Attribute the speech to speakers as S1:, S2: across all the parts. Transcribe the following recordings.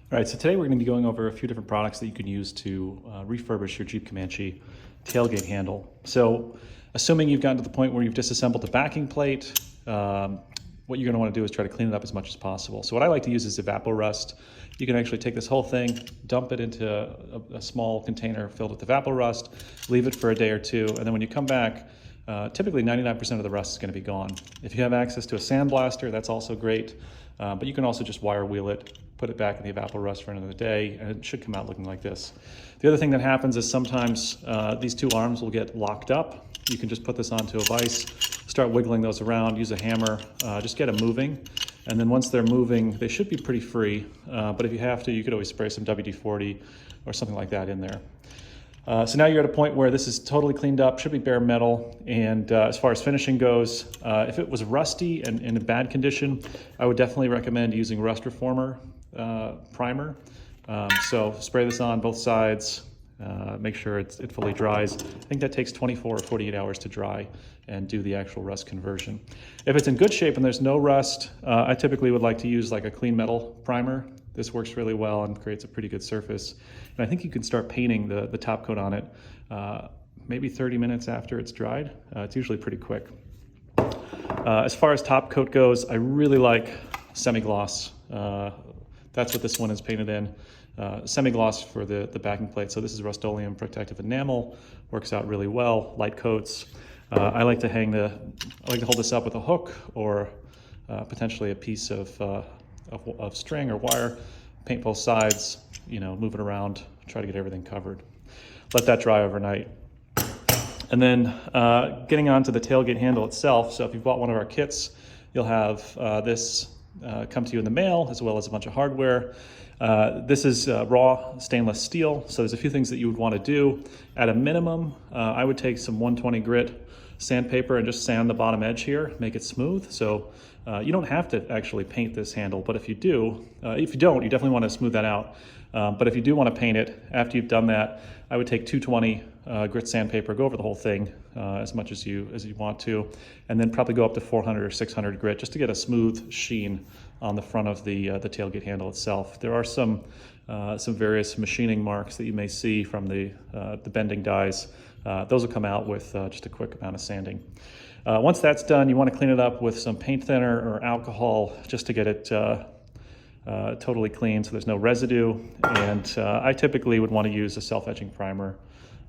S1: All right, so today we're going to be going over a few different products that you can use to refurbish your Jeep Comanche tailgate handle. So assuming you've gotten to the point where you've disassembled the backing plate, what you're going to want to do is try to clean it up as much as possible. So what I like to use is Evaporust. You can actually take this whole thing, dump it into a small container filled with Evaporust, leave it for a day or two, and then when you come back, typically 99% of the rust is going to be gone. If you have access to a sandblaster, that's also great, but you can also just wire wheel it, put it back in the Evaporust for another day, and it should come out looking like this. The other thing that happens is sometimes these two arms will get locked up. You can just put this onto a vise, start wiggling those around, use a hammer, just get them moving. And then once they're moving, they should be pretty free. But if you have to, you could always spray some WD-40 or something like that in there. So now you're at a point where this is totally cleaned up, should be bare metal. And as far as finishing goes, if it was rusty and in a bad condition, I would definitely recommend using Rust Reformer primer. So spray this on both sides, make sure it fully dries. I think that takes 24 or 48 hours to dry and do the actual rust conversion. If it's in good shape and there's no rust, I typically would like to use like a clean metal primer. This works really well and creates a pretty good surface. And I think you can start painting the top coat on it maybe 30 minutes after it's dried. It's usually pretty quick. As far as top coat goes, I really like semi-gloss. That's what this one is painted in. Semi-gloss for the backing plate. So this is Rust-Oleum Protective Enamel. Works out really well. Light coats. I like to hold this up with a hook or potentially a piece of string or wire. Paint both sides. Move it around. Try to get everything covered. Let that dry overnight. And then getting onto the tailgate handle itself. So if you've bought one of our kits, you'll have this come to you in the mail, as well as a bunch of hardware. This is raw stainless steel, so there's a few things that you would want to do. At a minimum, I would take some 120 grit sandpaper and just sand the bottom edge here, make it smooth. So you don't have to actually paint this handle, but if you don't, you definitely want to smooth that out. But if you do want to paint it, after you've done that, I would take 220 grit sandpaper, go over the whole thing as much as you want to, and then probably go up to 400 or 600 grit just to get a smooth sheen on the front of the tailgate handle itself. There are some various machining marks that you may see from the bending dies. Those will come out with just a quick amount of sanding. Once that's done, you want to clean it up with some paint thinner or alcohol just to get it totally clean so there's no residue. And I typically would want to use a self-etching primer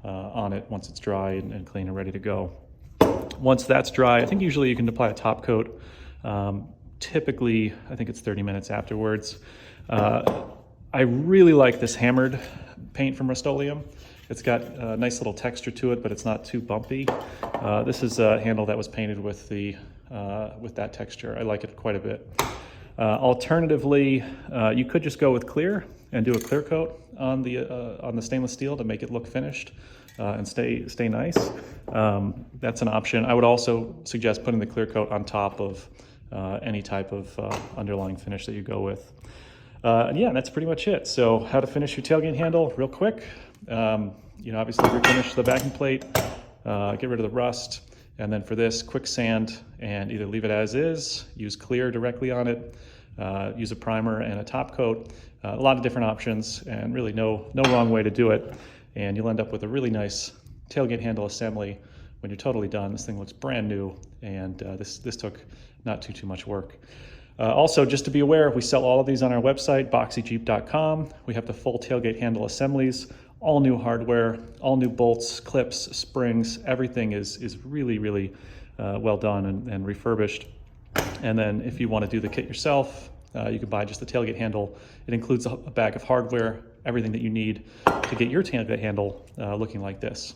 S1: on it once it's dry and clean and ready to go. Once that's dry, I think usually you can apply a top coat. Typically, I think it's 30 minutes afterwards. I really like this hammered paint from Rust-Oleum. It's got a nice little texture to it, but it's not too bumpy. This is a handle that was painted with that texture. I like it quite a bit. Alternatively, you could just go with clear and do a clear coat on the stainless steel to make it look finished and stay nice. That's an option. I would also suggest putting the clear coat on top of any type of underlying finish that you go with. And yeah, that's pretty much it. So how to finish your tailgate handle real quick. Obviously refinish the backing plate, get rid of the rust. And then for this, quick sand and either leave it as is, use clear directly on it, use a primer and a top coat. A lot of different options and really no wrong way to do it. And you'll end up with a really nice tailgate handle assembly when you're totally done. This thing looks brand new, and this took not too much work. Also, just to be aware, we sell all of these on our website, BoxyJeep.com. We have the full tailgate handle assemblies, all new hardware, all new bolts, clips, springs. Everything is really well done and refurbished. And then if you want to do the kit yourself, you can buy just the tailgate handle. It includes a bag of hardware, everything that you need to get your tailgate handle looking like this.